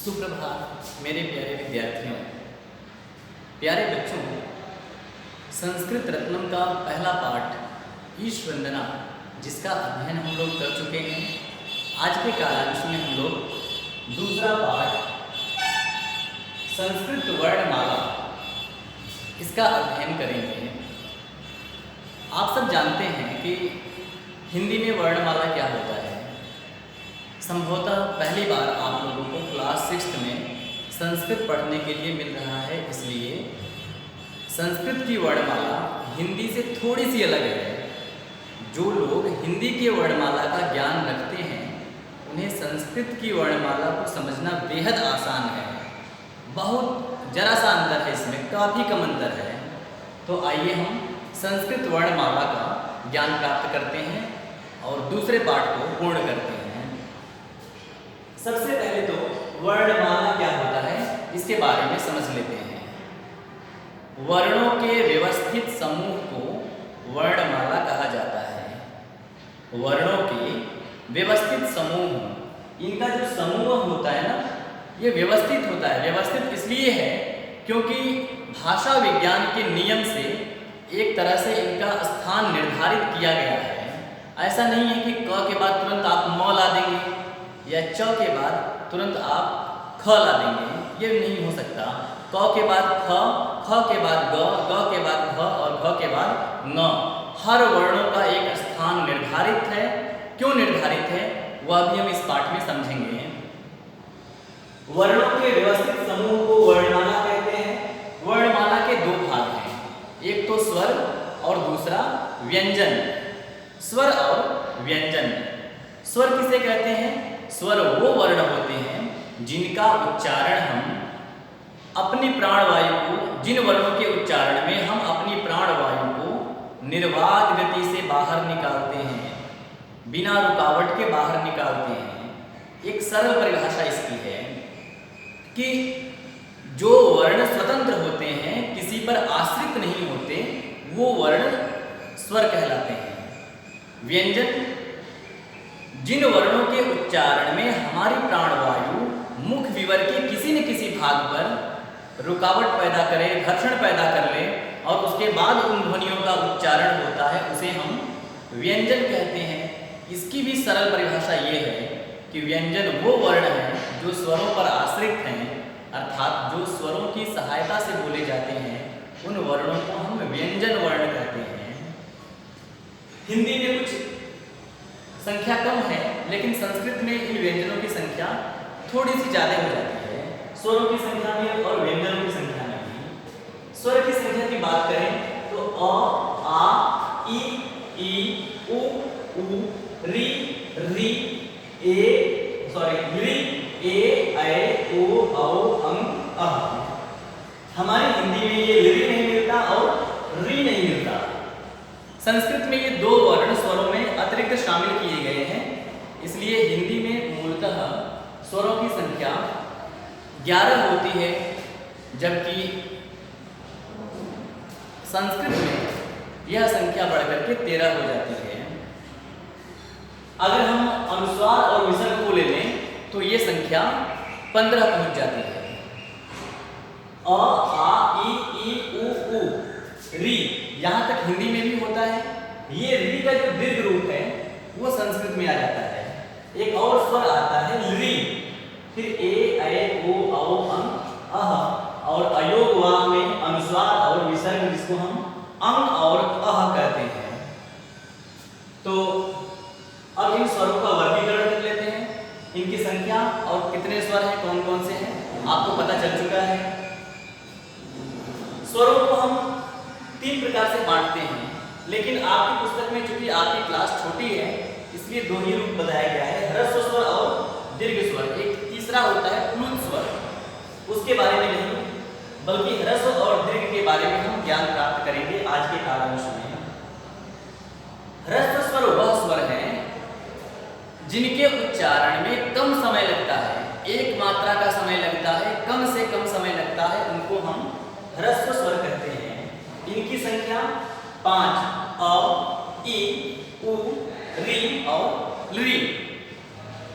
सुप्रभात मेरे प्यारे विद्यार्थियों, प्यारे बच्चों। संस्कृत रत्नम का पहला पाठ ईश वंदना, जिसका अध्ययन हम लोग कर चुके हैं। आज के कालांश में हम लोग दूसरा पाठ संस्कृत वर्णमाला, इसका अध्ययन करेंगे। आप सब जानते हैं कि हिंदी में वर्णमाला क्या होता है। संभवतः पहली बार आप लोगों को क्लास 6 में संस्कृत पढ़ने के लिए मिल रहा है, इसलिए संस्कृत की वर्णमाला हिंदी से थोड़ी सी अलग है। जो लोग हिंदी के वर्णमाला का ज्ञान रखते हैं, उन्हें संस्कृत की वर्णमाला को समझना बेहद आसान है। बहुत जरा सा अंतर है, इसमें काफ़ी कम अंतर है। तो आइए हम संस्कृत वर्णमाला का ज्ञान प्राप्त करते हैं और दूसरे पाठ को पूर्ण करते हैं। सबसे पहले तो वर्णमाला क्या होता है, इसके बारे में समझ लेते हैं। वर्णों के व्यवस्थित समूह को वर्णमाला कहा जाता है। वर्णों के व्यवस्थित समूह, इनका जो समूह होता है ना, ये व्यवस्थित होता है। व्यवस्थित इसलिए है क्योंकि भाषा विज्ञान के नियम से एक तरह से इनका स्थान निर्धारित किया गया है। ऐसा नहीं है कि क के बाद तुरंत आप म ला देंगे या च के बाद तुरंत आप ख ला देंगे, ये नहीं हो सकता। क के बाद ख, ख के बाद ग के बाद घ और घ के बाद ङ। हर वर्णों का एक स्थान निर्धारित है। क्यों निर्धारित है, वह भी हम इस पाठ में समझेंगे। वर्णों के व्यवस्थित समूह को वर्णमाला कहते हैं। वर्णमाला के दो भाग हैं, एक तो स्वर और दूसरा व्यंजन। स्वर और व्यंजन। स्वर किसे कहते हैं? स्वर वो वर्ण होते हैं जिनका उच्चारण हम अपनी प्राणवायु को, जिन वर्णों के उच्चारण में हम अपनी प्राणवायु को निर्वात गति से बाहर निकालते हैं, बिना रुकावट के बाहर निकालते हैं। एक सरल परिभाषा इसकी है कि जो वर्ण स्वतंत्र होते हैं, किसी पर आश्रित नहीं होते, वो वर्ण स्वर कहलाते हैं। व्यंजन जिन वर्णों के उच्चारण में हमारी प्राणवायु मुख विवर के किसी न किसी भाग पर रुकावट पैदा करे, घर्षण पैदा कर ले और उसके बाद उन ध्वनियों का उच्चारण होता है, उसे हम व्यंजन कहते हैं। इसकी भी सरल परिभाषा ये है कि व्यंजन वो वर्ण हैं जो स्वरों पर आश्रित हैं, अर्थात जो स्वरों की सहायता से बोले जाते हैं, उन वर्णों को हम व्यंजन वर्ण कहते हैं। हिंदी में कुछ संख्या कम है, लेकिन संस्कृत में इन व्यंजनों की संख्या थोड़ी सी ज़्यादा हो जाती है, स्वरों की संख्या में और व्यंजनों की संख्या में भी। स्वर की संख्या की बात करें तो अ, आ, ई, उ, री, री, ए, ऐ, ओ, औ, अं, अः। हमारी हिंदी में ये री नहीं मिलता और री नहीं मिलता। संस्कृत में ये दो वर्ण स्वरों में अतिरिक्त शामिल किए गए हैं, इसलिए हिंदी में मूलतः स्वरों की संख्या 11 होती है, जबकि संस्कृत में यह संख्या बढ़कर के 13 हो जाती है। अगर हम अनुस्वार और विसर्ग को ले लें तो ये संख्या 15 पहुंच जाती है। अ, आ, ई, उ, री, यहाँ तक हिंदी में भी होता है। ये री का जो दीर्घ रूप है वो संस्कृत में आ जाता है। एक और स्वर आता है री, फिर ए, ऐ, ओ, औ, अं, अः और अयोग वा में अनुस्वार और विसर्ग, जिसको हम अंग और अह कहते हैं। तो अब इन स्वरों का वर्गीकरण कर लेते हैं। इनकी संख्या और कितने स्वर हैं, कौन कौन से हैं, आपको पता चल चुका है। स्वरों को हम 3 प्रकार से बांटते हैं, लेकिन आपकी पुस्तक में चूंकि आपकी क्लास छोटी है, इसलिए 2 ही रूप बताया गया है, ह्रस्व स्वर और दीर्घ स्वर। एक तीसरा होता है प्लुत स्वर, उसके बारे में नहीं, बल्कि ह्रस्व और दीर्घ के बारे में हम ज्ञान प्राप्त करेंगे आज के कालांश में। ह्रस्व स्वर वह स्वर हैं जिनके उच्चारण में कम समय लगता है, एक मात्रा का समय लगता है, कम से कम समय लगता है, उनको हम ह्रस्व स्वर कहते हैं। इनकी संख्या 5, अ, ई, उ, री और ली।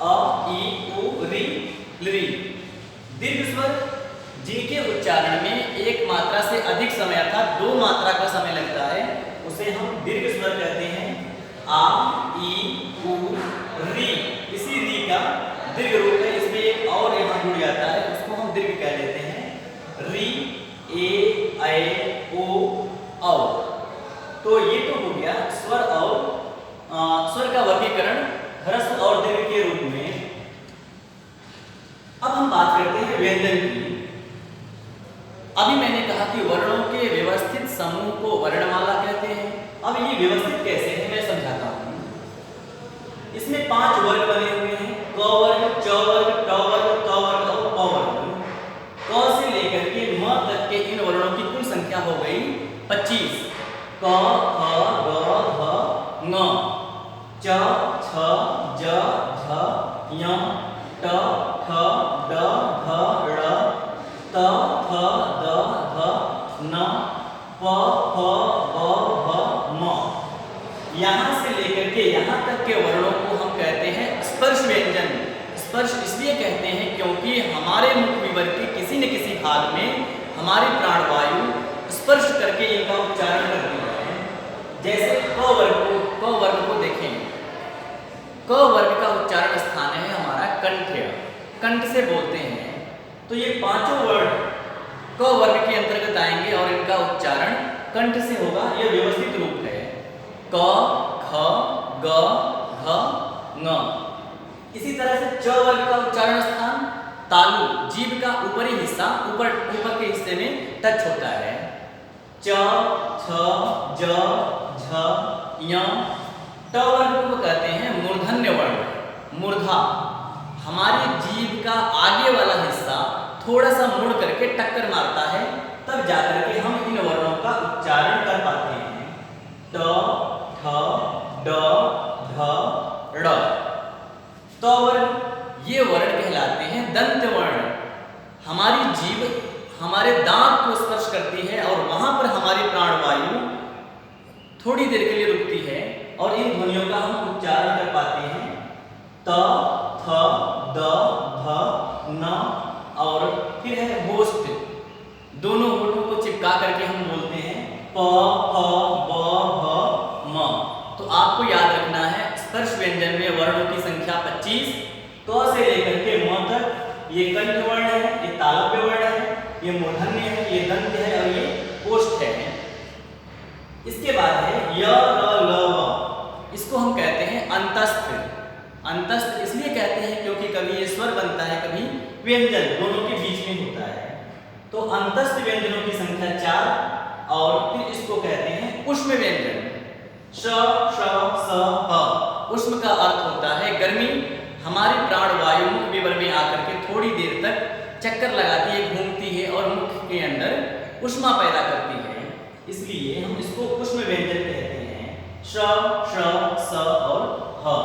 अ, ई, उ, री, ली। दीर्घ स्वर जिनके उच्चारण में एक मात्रा से अधिक समय अर्थात 2 मात्रा का समय लगता है उसे हम दीर्घ स्वर कहते हैं। आ, ई, उ, री, इसी री का दीर्घ रूप है। इसमें एक और यहाँ जुड़ जाता है, उसको हम दीर्घ कह लेते हैं। री, ए, ऐ, ओ, औ। तो ये तो हो गया स्वर और स्वर का वर्गीकरण ह्रस्व और दीर्घ के रूप में। अब हम बात करते हैं व्यंजन की। अभी मैंने कहा कि वर्णों के व्यवस्थित समूह को वर्णमाला कहते हैं। अब ये व्यवस्थित कैसे है मैं समझाता हूँ। इसमें 5 वर्ग बने हुए हैं, क वर्ग, च वर्ग, ट वर्ग, त वर्ग और प वर्ग। क से लेकर के म तक के इन वर्णों की कुल संख्या हो गई 25। क, ख, ग, घ, ङ, च, छ, ज, झ, ञ, ट, ठ, ड, ढ, ळ, त, थ, द, ध, न, प, फ, ब, भ, म। यहाँ से लेकर के यहाँ तक के वर्णों को हम कहते हैं स्पर्श व्यंजन। स्पर्श इसलिए कहते हैं क्योंकि हमारे मुख विवर के किसी न किसी भाग में हमारी प्राणवायु स्पर्श करके इनका उच्चारण करती है। जैसे क वर्ग को देखें। क वर्ग का उच्चारण स्थान है हमारा कंठ, कंठ से बोलते हैं। तो ये 5 वर्ण क वर्ग के अंतर्गत आएंगे और इनका उच्चारण कंठ से होगा। यह व्यवस्थित रूप है। क, ख, ग, घ, ङ। इसी तरह से च वर्ग का उच्चारण स्थान तालु, जीभ का ऊपरी हिस्सा ऊपर के हिस्से में टच होता है। च, छ, ज, झ, ञ। ट वर्ग को कहते हैं मूर्धन्य वर्ण, मूर्धा। हमारी जीभ का आगे वाला हिस्सा थोड़ा सा मुड़ करके टक्कर मारता है, तब जाकर के हम इन वर्णों का उच्चारण कर पाते हैं। ट, ठ, ड, ढ, ड़। तो वर्ग ये वर्ण कहलाते हैं दंत वर्ण। हमारी जीभ हमारे दांत को स्पर्श करती है और वहां पर हमारी प्राणवायु थोड़ी देर के लिए रुकती है और इन ध्वनियों का हम उच्चारण कर पाते हैं। त, थ, द, ध, न और फिर है होष्ठ। दोनों होठों को चिपका करके हम बोलते हैं प, फ, ब, भ, म। तो आपको याद रखना है स्पर्श व्यंजन में वर्णों की संख्या 25। क से लेकर के म तक ये कंठ वर्ण है, ये तालव्य वर्ण है, ये मूर्धन्य है, ये दंत है और ये ओष्ठ है। इसके बाद है य, र, ल, व। इसको हम कहते हैं अंतस्थ। अंतस्थ इसलिए कहते हैं क्योंकि कभी ये स्वर बनता है, कभी व्यंजन, दोनों के बीच में होता है। तो अंतस्थ व्यंजनों की संख्या 4 और फिर इसको कहते हैं उष्म व्यंजन। श, श, स, ह। उष्म का अर्थ होता है गर्मी। हमारी प्राणवायु मुख विवर में आकर के थोड़ी देर तक चक्कर लगाती है, घूमती है और मुख के अंदर उष्मा पैदा करती है, इसलिए हम इसको उष्म व्यंजन कहते हैं। श, श, स और ह।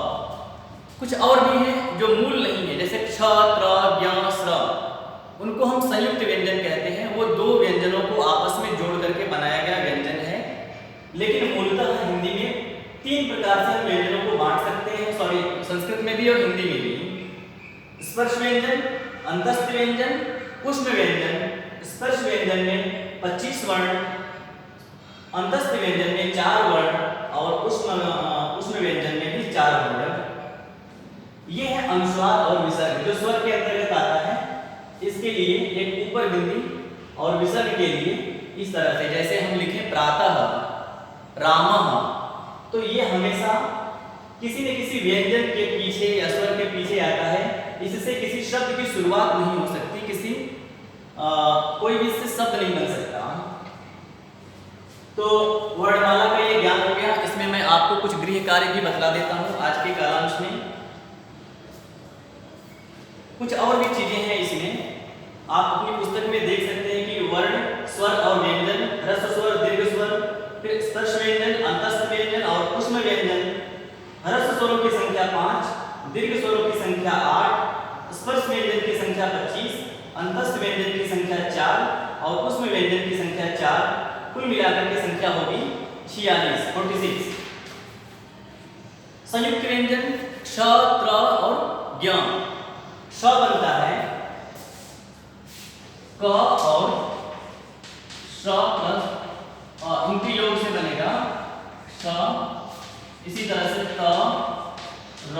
कुछ और भी हैं जो मूल नहीं है, जैसे क्ष, त्र, ज्ञ, स्र। उनको हम संयुक्त व्यंजन कहते हैं। वो 2 व्यंजनों को आपस में जोड़ करके बनाया गया व्यंजन है। लेकिन मूलतः हिंदी में 3 प्रकार से हम व्यंजनों को बांट सकते हैं, संस्कृत में भी और हिंदी में भी। स्पर्श व्यंजन, अंतस्थ व्यंजन, उष्म व्यंजन। स्पर्श व्यंजन में 25 वर्ण, अंतस्थ व्यंजन में 4 वर्ण और उष्म व्यंजन में भी 4 वर्ण। ये है अनुस्वार और विसर्ग जो स्वर के अंतर्गत आता है। इसके लिए एक ऊपर बिंदी और विसर्ग के लिए इस तरह से, जैसे हम लिखें प्रातः, रामः, तो ये हमेशा किसी न किसी व्यंजन के पीछे या स्वर के पीछे आता है। इससे किसी शब्द की शुरुआत नहीं हो सकती, कोई भी इससे शब्द नहीं बन सकता। तो वर्णमाला का ये ज्ञान हो गया। इसमें मैं आपको कुछ गृह कार्य भी बतला देता हूँ आज के कालांश में। कुछ और भी चीजें हैं इसमें, आप अपनी पुस्तक में देख सकते हैं कि वर्ण, स्वर और व्यंजन, ह्रस्व स्वर, दीर्घ स्वर, फिर स्पर्श व्यंजन, अंतस्थ व्यंजन और उष्म व्यंजन। ह्रस्व स्वरों की संख्या 5, दीर्घ स्वरों की संख्या 8, स्पर्श व्यंजन की संख्या 25, अंतस्थ व्यंजन की संख्या 4 और उष्म व्यंजन की संख्या 4। कुल मिलाकर की संख्या होगी 46। संयुक्त व्यंजन क्ष, त्र और ज्ञ। श बनता है इसी तरह से त, र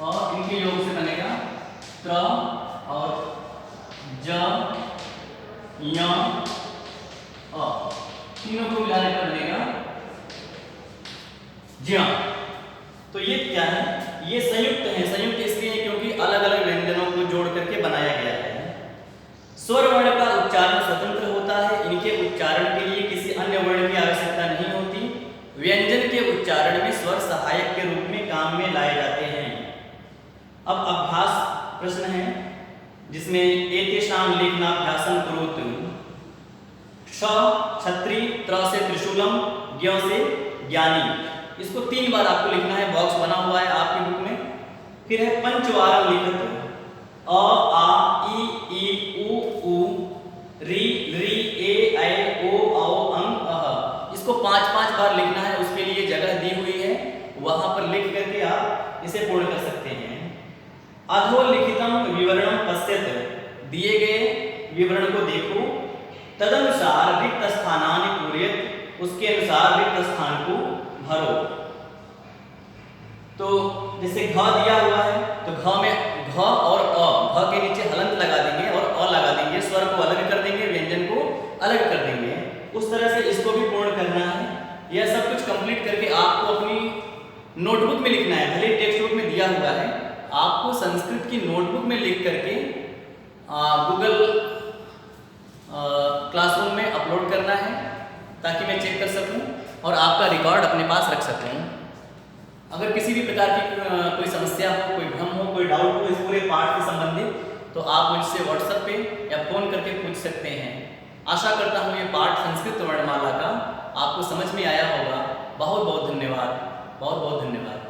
और इनके योग से बनेगा त्र और ज, य, अ। तीनों को मिलाने पर बनेगा ज्या। तो ये क्या है? ये संयुक्त है। संयुक्त इसलिए क्योंकि अलग अलग व्यंजनों को जोड़ करके बनाया गया है। स्वर वर्ण का उच्चारण स्वतंत्र होता है। इनके उच्चारण के लिए किसी अन्य वर्ण की आवश्यकता नहीं होती। व्यंजन के उच्चारण में स्वर सहायक के रूप में काम में लाए जाते हैं। अब अभ्यास प्रश्न है जिसमें एतेषां लेखनाभ्यासं कुरुतु। श छत्री, त्र से त्रिशूलम, ज्ञ से ज्ञानी। इसको 3 बार आपको लिखना है। बॉक्स बना हुआ है आपकी बुक में। फिर है पंचवारम लिखत। अ आ ई उ ऊ री री ए ऐ ओ औ अं अह। इसको 5-5 बार लिखना है। उसके लिए जगह दी हुई है, वहां पर लिख करके आप इसे पूर्ण कर सकते हैं। अधोलिखितम विवरणम पश्यत। दिए गए विवरण को देखो। तदनुसार रिक्त स्थानानि पूरयत। उसके अनुसार रिक्त स्थान को भरो। तो जैसे घ दिया हुआ है तो घ में घ और अ, घ के नीचे हलंत लगा देंगे और अ लगा देंगे। स्वर को अलग कर देंगे, व्यंजन को अलग कर देंगे। उस तरह से इसको भी पूर्ण करना है। यह सब कुछ कंप्लीट करके आपको अपनी नोटबुक में लिखना है। भले टेक्स्ट बुक में दिया हुआ है, आपको संस्कृत की नोटबुक में लिख करके गूगल क्लासरूम में अपलोड करना है ताकि मैं चेक कर सकूं और आपका रिकॉर्ड अपने पास रख सकूं। अगर किसी भी प्रकार की कोई समस्या हो, कोई भ्रम हो, कोई डाउट हो इस पूरे पाठ से संबंधित, तो आप मुझसे व्हाट्सएप पे या फ़ोन करके पूछ सकते हैं। आशा करता हूँ ये पाठ संस्कृत वर्णमाला का आपको समझ में आया होगा। बहुत बहुत धन्यवाद। बहुत बहुत धन्यवाद।